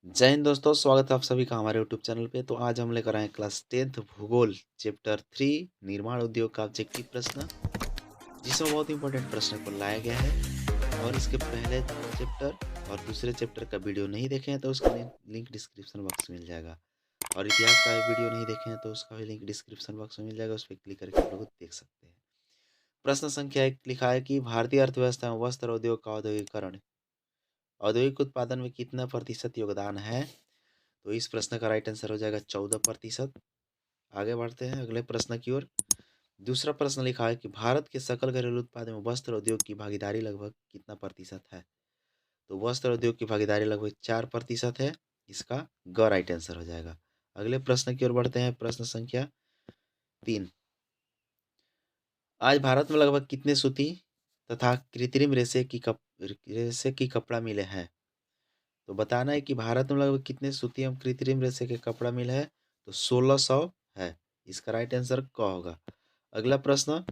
जय हिंद दोस्तों, स्वागत है आप सभी का हमारे यूट्यूब चैनल पे। तो आज हम लेकर आए हैं क्लास 10th भूगोल चैप्टर 3 निर्माण उद्योग का ऑब्जेक्टिव प्रश्न, जिसमें बहुत इंपॉर्टेंट प्रश्न को लाया गया है। और इसके पहले चैप्टर और दूसरे चैप्टर का वीडियो नहीं देखे हैं तो उसका लिंक डिस्क्रिप्शन बॉक्स में मिल जाएगा। और इतिहास का वीडियो नहीं देखे हैं तो उसका भी लिंक डिस्क्रिप्शन बॉक्स में मिल जाएगा, उस पर क्लिक करके आप लोग देख सकते हैं। प्रश्न संख्या 1 लिखा है कि भारतीय अर्थव्यवस्था में वस्त्र उद्योग का औद्योगिकरण औद्योगिक उत्पादन में कितना प्रतिशत योगदान है। तो इस प्रश्न का राइट आंसर हो जाएगा 14%। आगे बढ़ते हैं अगले प्रश्न की ओर। दूसरा प्रश्न लिखा है कि भारत के सकल घरेलू उत्पाद में वस्त्र उद्योग की भागीदारी लगभग कितना प्रतिशत है। तो वस्त्र उद्योग की भागीदारी लगभग 4% है। इसका ग राइट आंसर हो जाएगा। अगले प्रश्न की ओर बढ़ते हैं। प्रश्न संख्या 3। आज भारत में लगभग कितने सूती तथा कृत्रिम रेशे की कपड़ा मिले हैं। तो बताना है कि भारत में लगभग कितने सूती एवं कृत्रिम रेशे के कपड़ा मिल है। तो 1600 है। इसका राइट आंसर क होगा। अगला प्रश्न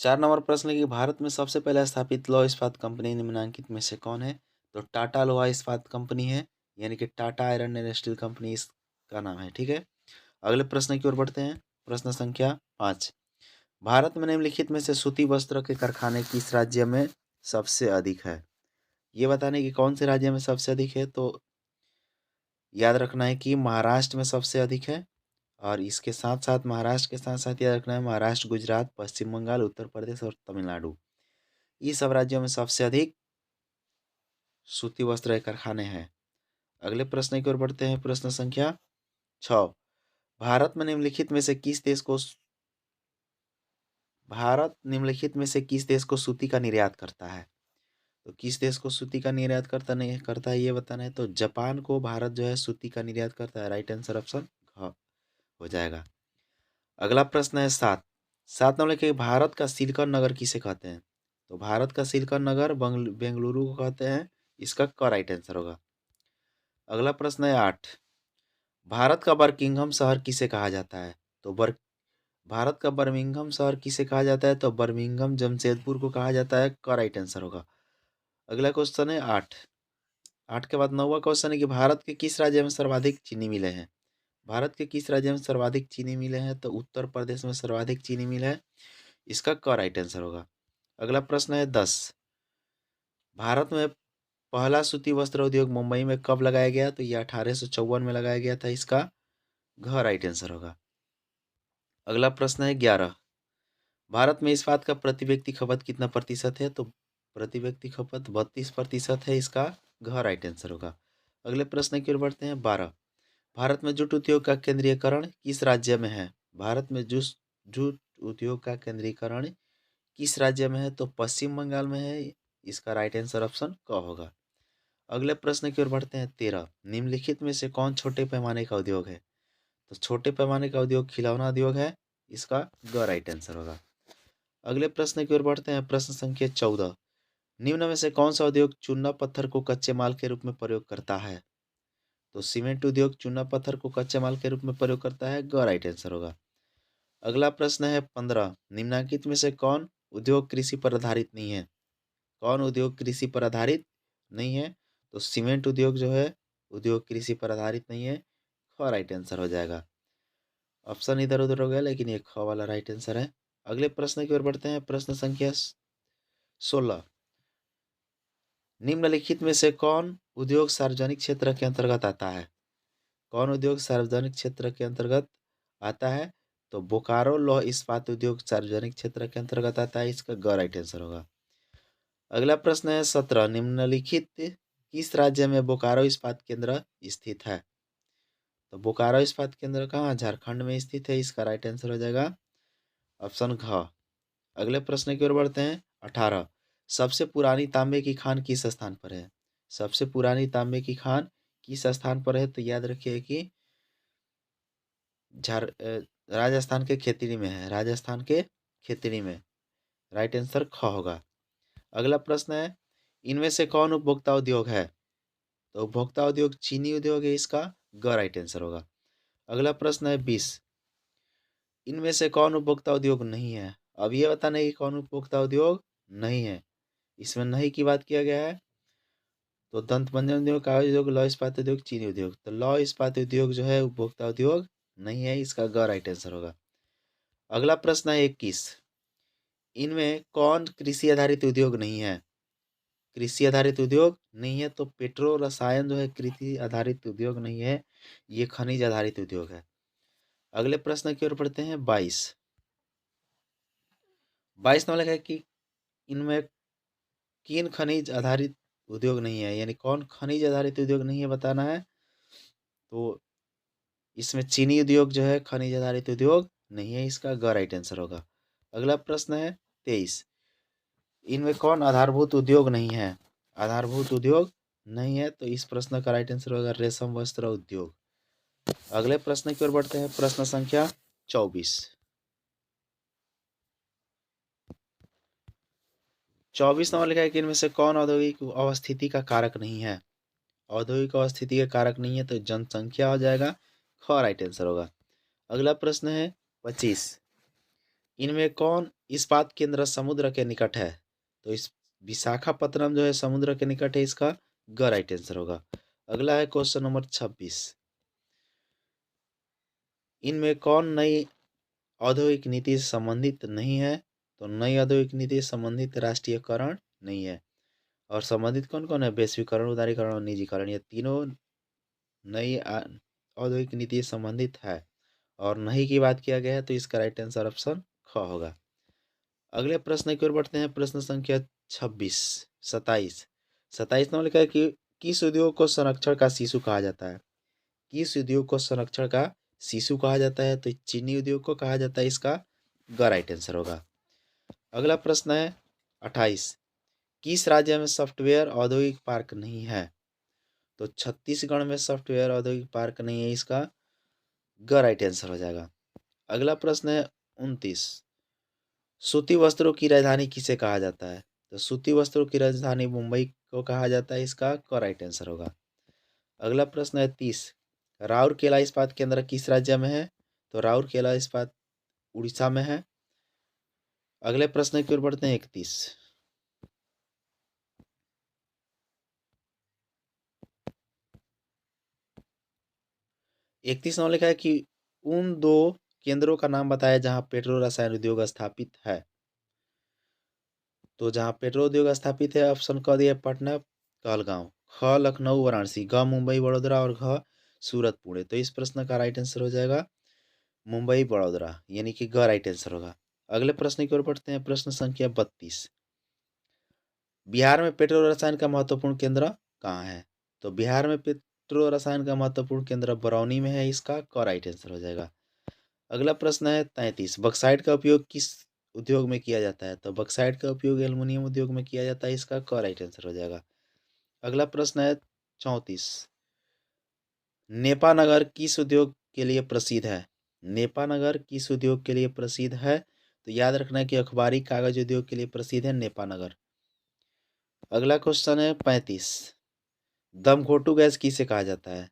4 नंबर प्रश्न है कि भारत में सबसे पहले स्थापित लौह इस्पात कंपनी निम्नलिखित में से कौन है। तो टाटा लोहा इस्पात कंपनी है, यानी कि Tata iron and steel company इसका नाम है। ठीक है, अगले प्रश्न की ओर बढ़ते हैं। प्रश्न संख्या 5। भारत में निम्नलिखित में से सूती वस्त्र के कारखाने किस राज्य में सबसे अधिक है। ये बताने कि कौन से राज्य में सबसे अधिक है। तो याद रखना है कि महाराष्ट्र में सबसे अधिक है। और इसके साथ साथ महाराष्ट्र के साथ साथ याद रखना है महाराष्ट्र, गुजरात, पश्चिम बंगाल, उत्तर प्रदेश और तमिलनाडु, ये सब राज्यों में सबसे अधिक सूती वस्त्र के कारखाने हैं। अगले प्रश्न की ओर बढ़ते हैं। प्रश्न संख्या 6। भारत में निम्नलिखित में से किस देश को सूती का निर्यात करता है। तो किस देश को सूती का निर्यात करता नहीं करता है ये बताना है। तो जापान को भारत जो है सूती का निर्यात करता है। राइट आंसर ऑप्शन घ हो जाएगा। अगला प्रश्न है 7। 7 नंबर के भारत का सिलिकॉन नगर किसे कहते हैं। तो भारत का सिलिकॉन नगर बेंगलुरु को कहते हैं। इसका क राइट आंसर होगा। अगला प्रश्न है 8। भारत का बर्मिंघम शहर किसे कहा जाता है। तो भारत का बर्मिंघम शहर किसे कहा जाता है। तो बर्मिंघम जमशेदपुर को कहा जाता है। क राइट आंसर होगा। अगला क्वेश्चन है 8। 8 के बाद 9वां क्वेश्चन है कि भारत के किस राज्य में सर्वाधिक चीनी मिले हैं। भारत के किस राज्य में सर्वाधिक चीनी मिले हैं। तो उत्तर प्रदेश में सर्वाधिक चीनी मिल है। इसका क राइट आंसर होगा। अगला प्रश्न है 10। भारत में पहला सूती वस्त्र उद्योग मुंबई में कब लगाया गया। तो यह 1854 में लगाया गया था। इसका घ राइट आंसर होगा। अगला प्रश्न है 11। भारत में इस्पात का प्रति व्यक्ति खपत कितना प्रतिशत है। तो प्रति व्यक्ति खपत 32% है। इसका घ राइट आंसर होगा। अगले प्रश्न की ओर बढ़ते हैं। 12। भारत में जूट उद्योग का केंद्रीयकरण किस राज्य में है। भारत में जूट उद्योग का केंद्रीयकरण किस राज्य में है। तो पश्चिम बंगाल में है। इसका राइट आंसर ऑप्शन क होगा। अगले प्रश्न की ओर बढ़ते हैं। 13। निम्नलिखित में से कौन छोटे पैमाने का उद्योग है। तो छोटे पैमाने का उद्योग खिलौना उद्योग है। इसका ग राइट आंसर होगा। अगले प्रश्न की ओर बढ़ते हैं। प्रश्न संख्या 14। निम्न में से कौन सा उद्योग चूना पत्थर को कच्चे माल के रूप में प्रयोग करता है। तो सीमेंट उद्योग चूना पत्थर को कच्चे माल के रूप में प्रयोग करता है। ग राइट आंसर होगा। अगला प्रश्न है 15। निम्नलिखित में से कौन उद्योग कृषि पर आधारित नहीं है। कौन उद्योग कृषि पर आधारित नहीं है। तो सीमेंट उद्योग जो है उद्योग कृषि पर आधारित नहीं है। ख राइट आंसर हो जाएगा। ऑप्शन इधर उधर हो गया लेकिन ये ख वाला राइट आंसर है। अगले प्रश्न की ओर बढ़ते हैं। प्रश्न संख्या 16। निम्नलिखित में से कौन उद्योग सार्वजनिक क्षेत्र के अंतर्गत आता है। कौन उद्योग सार्वजनिक क्षेत्र के अंतर्गत आता है। तो बोकारो लौह इस्पात उद्योग सार्वजनिक क्षेत्र के अंतर्गत आता है। इसका ग राइट आंसर होगा। अगला प्रश्न है 17। निम्नलिखित किस राज्य में बोकारो इस्पात केंद्र स्थित है। तो बोकारो इस्पात केंद्र कहाँ झारखंड में स्थित है। इसका राइट आंसर हो जाएगा ऑप्शन घ। अगले प्रश्न की ओर बढ़ते हैं। 18। सबसे पुरानी तांबे की खान किस स्थान पर है। सबसे पुरानी तांबे की खान किस स्थान पर है। तो याद रखिए कि राजस्थान के खेतड़ी में है। राजस्थान के खेतड़ी में राइट आंसर ख होगा। अगला प्रश्न है इनमें से कौन उपभोक्ता उद्योग है। तो उपभोक्ता उद्योग चीनी उद्योग है। इसका ग राइट आंसर होगा। अगला प्रश्न है 20। इनमें से कौन उपभोक्ता उद्योग नहीं है। अब ये बताना है कि कौन उपभोक्ता उद्योग नहीं है। इसमें नहीं की बात किया गया है। तो दंत मंजन उद्योग, कागज उद्योग, लौह इस्पात उद्योग, चीनी उद्योग। तो लौह इस्पात उद्योग जो है उपभोक्ता उद्योग नहीं है, इसका ग राइट आंसर होगा। अगला प्रश्न है 21, इनमें कौन कृषि आधारित उद्योग नहीं है? कृषि आधारित उद्योग नहीं है तो पेट्रो रसायन जो है कृषि आधारित उद्योग नहीं है, ये खनिज आधारित उद्योग है। अगले प्रश्न की ओर बढ़ते हैं 22। 22 नंबर लिखा है कि इनमें किन खनिज आधारित उद्योग नहीं है, यानी कौन खनिज आधारित उद्योग नहीं है बताना है। तो इसमें चीनी उद्योग जो है खनिज आधारित उद्योग नहीं है, इसका ग राइट आंसर होगा। अगला प्रश्न है 23, इनमें कौन आधारभूत उद्योग नहीं है? आधारभूत उद्योग नहीं है तो इस प्रश्न का राइट आंसर होगा रेशम वस्त्र उद्योग। अगले प्रश्न की ओर बढ़ते हैं, प्रश्न संख्या 24। 24 नंबर लिखा है कि इनमें से कौन औद्योगिक अवस्थिति का कारक नहीं है? औद्योगिक अवस्थिति का कारक नहीं है तो जनसंख्या हो जाएगा, ख राइट आंसर होगा। अगला प्रश्न है 25, इनमें कौन इस्पात केंद्र समुद्र के निकट है? तो इस विशाखापत्तनम जो है समुद्र के निकट है, इसका ग राइट आंसर होगा। अगला है क्वेश्चन नंबर 26, इनमें कौन नई औद्योगिक नीति से संबंधित नहीं है? तो नई औद्योगिक नीति से संबंधित राष्ट्रीयकरण नहीं है। और संबंधित कौन कौन है? वैश्वीकरण, उदारीकरण और निजीकरण, ये तीनों नई औद्योगिक नीति से संबंधित है। और नहीं की बात किया गया है तो इसका राइट आंसर ऑप्शन ख होगा। अगले प्रश्न की ओर बढ़ते हैं, प्रश्न संख्या 26 27। 27 नंबर लिखा है कि किस उद्योग को संरक्षण का शिशु कहा जाता है? किस उद्योग को संरक्षण का शिशु कहा जाता है? तो चीनी उद्योग को कहा जाता है, इसका ग राइट आंसर होगा। अगला प्रश्न है 28, किस राज्य में सॉफ्टवेयर औद्योगिक पार्क नहीं है? तो छत्तीसगढ़ में सॉफ्टवेयर औद्योगिक पार्क नहीं है, इसका ग राइट आंसर हो जाएगा। अगला प्रश्न है 29, सूती वस्त्रों की राजधानी किसे कहा जाता है? तो सूती वस्त्रों की राजधानी मुंबई को कहा जाता है, इसका क राइट आंसर होगा। अगला प्रश्न है 30, राउरकेला इस्पात केंद्र किस राज्य में है? तो राउरकेला इस्पात उड़ीसा में है। अगले प्रश्न की ओर बढ़ते हैं 31, 31 नंबर लिखा है कि उन दो केंद्रों का नाम बताया जहां पेट्रो रसायन उद्योग स्थापित है। तो जहां पेट्रो उद्योग स्थापित है, ऑप्शन क दिया पटना कहलगांव, ख लखनऊ वाराणसी, ग मुंबई बड़ौदा और घ सूरत पुणे। तो इस प्रश्न का राइट आंसर हो जाएगा मुंबई बड़ौदा, यानी कि ग राइट आंसर होगा। अगले प्रश्न की ओर बढ़ते हैं, प्रश्न संख्या 32, बिहार में पेट्रो रसायन का महत्वपूर्ण केंद्र कहाँ है? तो बिहार में पेट्रो रसायन का महत्वपूर्ण केंद्र बरौनी में है, इसका क राइट आंसर हो जाएगा। अगला प्रश्न है 33, बक्साइट का उपयोग किस उद्योग में किया जाता है? तो बक्साइट का उपयोग एल्युमिनियम उद्योग में किया जाता है, इसका क राइट आंसर हो जाएगा। अगला प्रश्न है 34, नेपानगर किस उद्योग के लिए प्रसिद्ध है? नेपानगर किस उद्योग के लिए प्रसिद्ध है? तो याद रखना है कि अखबारी कागज उद्योग के लिए प्रसिद्ध है नेपानगर। अगला क्वेश्चन है 35, दमघोटू गैस किसे कहा जाता है?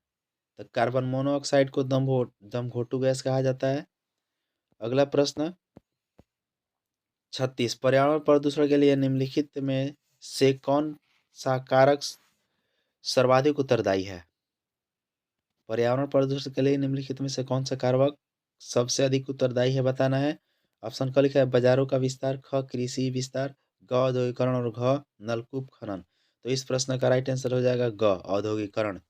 तो कार्बन मोनोऑक्साइड को दमघोटू गैस कहा जाता है। अगला प्रश्न 36, पर्यावरण प्रदूषण के लिए निम्नलिखित में से कौन सा कारक सर्वाधिक उत्तरदायी है? पर्यावरण प्रदूषण के लिए निम्नलिखित में से कौन सा कारक सबसे अधिक उत्तरदायी है बताना है। ऑप्शन क लिखा है बाजारों का विस्तार, ख कृषि विस्तार, ग औद्योगिकरण और घ नलकूप खनन। तो इस प्रश्न का राइट आंसर हो जाएगा ग औद्योगिकरण।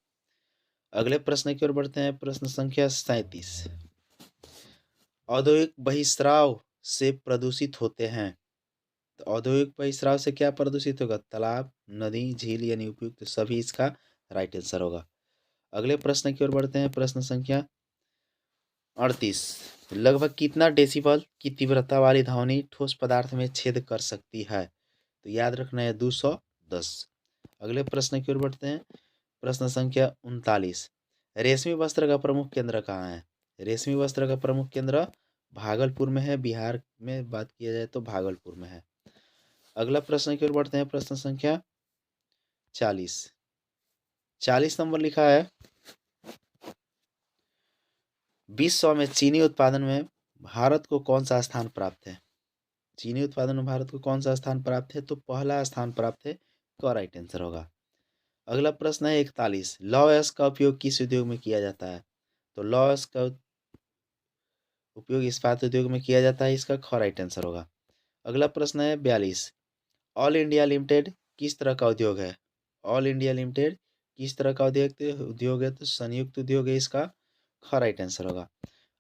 अगले प्रश्न की ओर बढ़ते हैं, प्रश्न संख्या 37, औद्योगिक बहिस्राव से प्रदूषित होते हैं। तो औद्योगिक बहिस्राव से क्या प्रदूषित होगा? तालाब, नदी, झील यानी उपयुक्त सभी इसका राइट आंसर होगा। अगले प्रश्न की ओर बढ़ते हैं, प्रश्न संख्या 38, लगभग कितना डेसिबल की तीव्रता वाली ध्वनि ठोस पदार्थ में छेद कर सकती है? तो याद रखना है 210। अगले प्रश्न की ओर बढ़ते हैं, प्रश्न संख्या 39, रेशमी वस्त्र का प्रमुख केंद्र कहाँ है? रेशमी वस्त्र का प्रमुख केंद्र भागलपुर में है, बिहार में बात किया जाए तो भागलपुर में है। अगला प्रश्न की ओर बढ़ते हैं, प्रश्न संख्या 40, 40 नंबर लिखा है, विश्व में चीनी उत्पादन में भारत को कौन सा स्थान प्राप्त है? चीनी उत्पादन में भारत को कौन सा स्थान प्राप्त है? तो पहला स्थान प्राप्त है, क राइट आंसर होगा। अगला प्रश्न है 41, लॉस का उपयोग किस उद्योग में किया जाता है? तो लॉस का उपयोग इस्पात उद्योग में किया जाता है, इसका ख राइट आंसर होगा। अगला प्रश्न है 42, ऑल इंडिया लिमिटेड किस तरह का उद्योग है? ऑल इंडिया लिमिटेड किस तरह का उद्योग है? तो संयुक्त उद्योग है, इसका ख राइट आंसर होगा।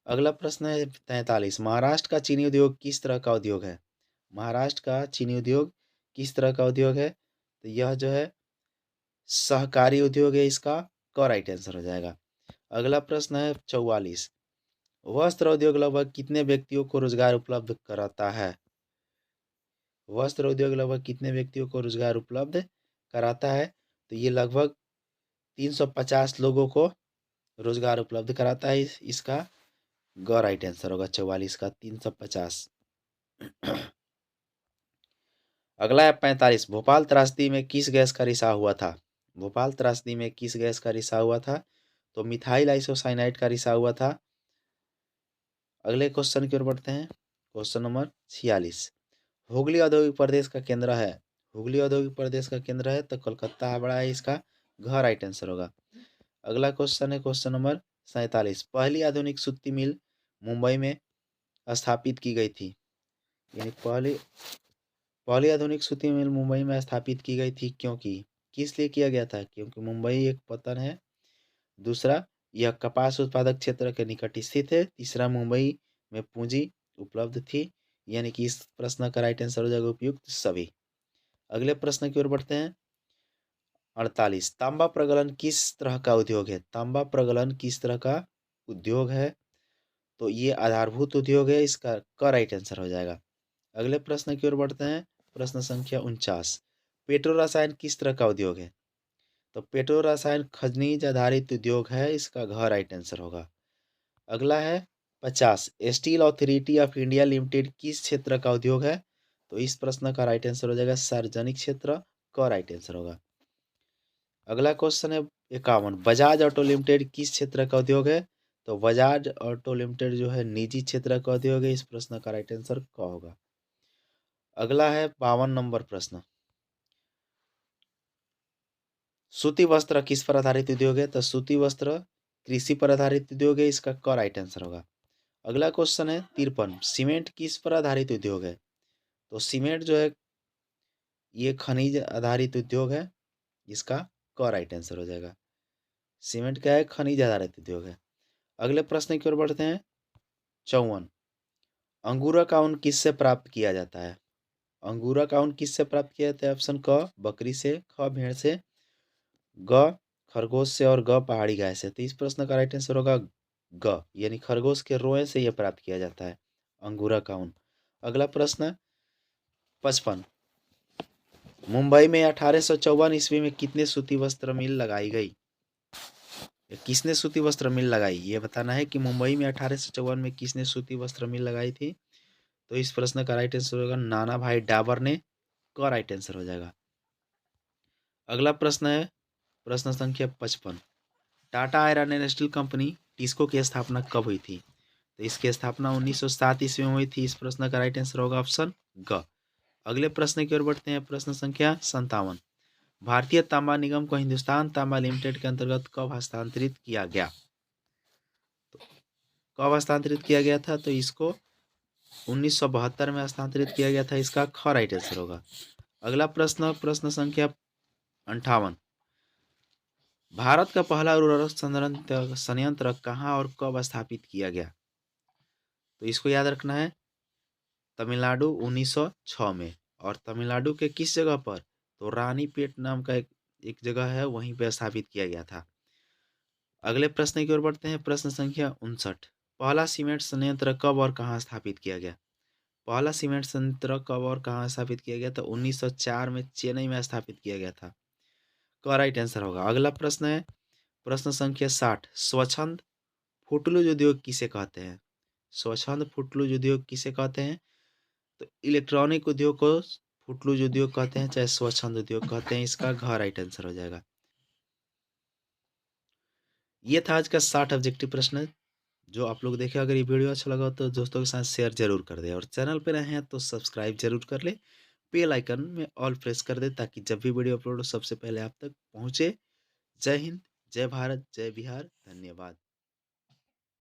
अगला प्रश्न है 43, महाराष्ट्र का चीनी उद्योग किस तरह का उद्योग है? महाराष्ट्र का चीनी उद्योग किस तरह का उद्योग है? तो यह जो है सहकारी उद्योग है, इसका क राइट आंसर हो जाएगा। अगला प्रश्न है 44, वस्त्र उद्योग लगभग कितने व्यक्तियों को रोजगार उपलब्ध कराता है? वस्त्र उद्योग लगभग कितने व्यक्तियों को रोजगार उपलब्ध कराता है? तो ये लगभग 350 लोगों को रोजगार उपलब्ध कराता है, इसका ग राइट आंसर होगा 44 का 350। अगला है 45, भोपाल त्रासदी में किस गैस का रिसाव हुआ था? भोपाल त्रासदी में किस गैस का रिसाव हुआ था? तो मिथाइल आइसोसाइनाइड का रिसाव हुआ था। अगले क्वेश्चन की ओर बढ़ते हैं। क्वेश्चन नंबर 46, हुगली औद्योगिक प्रदेश का केंद्र है। हुगली औद्योगिक प्रदेश का केंद्र है तो कोलकाता हावड़ा है, इसका घ राइट आंसर होगा। अगला क्वेश्चन है क्वेश्चन नंबर 47, पहली आधुनिक सूती मिल मुंबई में स्थापित की गई थी। यानी पहली पहली आधुनिक सूती मिल मुंबई में स्थापित की गई थी, क्योंकि किस लिए किया गया था? क्योंकि मुंबई एक पतन है। दूसरा, यह कपास उत्पादक क्षेत्र के निकट स्थित है। तीसरा, मुंबई में पूंजी उपलब्ध थी। यानी कि इस प्रश्न का राइट आंसर हो जाएगा उपयुक्त सभी। अगले प्रश्न की ओर बढ़ते हैं। 48, तांबा प्रगलन किस तरह का उद्योग है? तांबा प्रगलन किस तरह का उद्योग है? तो ये आधारभूत उद्योग है, इसका क राइट आंसर हो जाएगा। अगले प्रश्न की ओर बढ़ते हैं। प्रश्न संख्या 49, पेट्रो रसायन किस तरह का उद्योग है? तो पेट्रो रसायन खनिज आधारित उद्योग है, इसका घ राइट आंसर होगा। अगला है 50, steel authority of India limited किस क्षेत्र का उद्योग है? तो इस प्रश्न का राइट आंसर हो जाएगा सार्वजनिक क्षेत्र, क राइट आंसर होगा। अगला क्वेश्चन है 51, बजाज ऑटो लिमिटेड किस क्षेत्र का उद्योग है? तो बजाज ऑटो लिमिटेड जो है निजी क्षेत्र का उद्योग है, इस प्रश्न का राइट आंसर क होगा। अगला है 52 नंबर प्रश्न, सूती वस्त्र किस पर आधारित उद्योग है? तो सूती वस्त्र कृषि पर आधारित उद्योग है, इसका क राइट आंसर होगा। अगला क्वेश्चन है 53, सीमेंट किस पर आधारित उद्योग है? तो सीमेंट जो है ये खनिज आधारित उद्योग है, इसका क राइट आंसर हो जाएगा। सीमेंट क्या है? खनिज आधारित उद्योग है। अगले प्रश्न की ओर बढ़ते हैं। 54, अंगूरा का ऊन किससे प्राप्त किया जाता है? अंगूरा का ऊन किससे प्राप्त किया जाता है? ऑप्शन क बकरी से, ख भेड़ से, ग खरगोश से और ग पहाड़ी गाय से। तो इस प्रश्न का राइट आंसर होगा ग, यानी खरगोश के रोए से यह प्राप्त किया जाता है अंगूरा का ऊन। अगला प्रश्न 55, मुंबई में 1854 ईस्वी में कितने सूती वस्त्र मिल लगाई गई? किसने सूती वस्त्र मिल लगाई, ये बताना है कि मुंबई में 1854 में किसने सूती वस्त्र मिल लगाई थी। तो इस प्रश्न का राइट आंसर होगा नाना भाई डाबर ने, का राइट आंसर हो जाएगा। अगला प्रश्न है प्रश्न संख्या 55, Tata iron and steel company TISCO की स्थापना कब हुई थी? तो इसकी स्थापना 1907 ईस्वी में हुई थी। इस प्रश्न का राइट आंसर होगा ऑप्शन ग। अगले प्रश्न की ओर बढ़ते हैं। प्रश्न संख्या 57, भारतीय तांबा निगम को हिंदुस्तान तांबा लिमिटेड के अंतर्गत कब हस्तांतरित किया गया? तो कब हस्तांतरित किया गया था? तो इसको 1972 में हस्तांतरित किया गया था, इसका ख राइट आंसर होगा। अगला प्रश्न प्रश्न संख्या 58, भारत का पहला उर्वरक संयंत्र कहाँ और कब स्थापित किया गया? तो इसको याद रखना है, तमिलनाडु 1906 में। और तमिलनाडु के किस जगह पर? तो रानीपेट नाम का एक जगह है, वहीं पे स्थापित किया गया था। अगले प्रश्न की ओर बढ़ते हैं। प्रश्न संख्या 59, पहला सीमेंट संयंत्र कब और कहाँ स्थापित किया गया? पहला सीमेंट संयंत्र कब और कहाँ स्थापित किया गया? तो 1904 में चेन्नई में स्थापित किया गया था, का राइट आंसर होगा। अगला प्रश्न है प्रश्न संख्या 60, स्वच्छंद फुटलूज उद्योग किसे कहते हैं? स्वच्छंद फुटलूज उद्योग किसे कहते हैं? तो इलेक्ट्रॉनिक उद्योग को फुटलूज उद्योग कहते हैं, चाहे स्वच्छंद उद्योग कहते हैं, इसका घ राइट आंसर हो जाएगा। ये था आज का 60 ऑब्जेक्टिव प्रश्न जो आप लोग देखे। अगर ये वीडियो अच्छा लगा तो दोस्तों के साथ शेयर जरूर कर दे, और चैनल पे रहे हैं तो सब्सक्राइब जरूर कर ले। बेल आइकन में ऑल प्रेस कर दें ताकि जब भी वीडियो अपलोड हो सबसे पहले आप तक पहुँचे। जय हिंद, जय भारत, जय बिहार, धन्यवाद।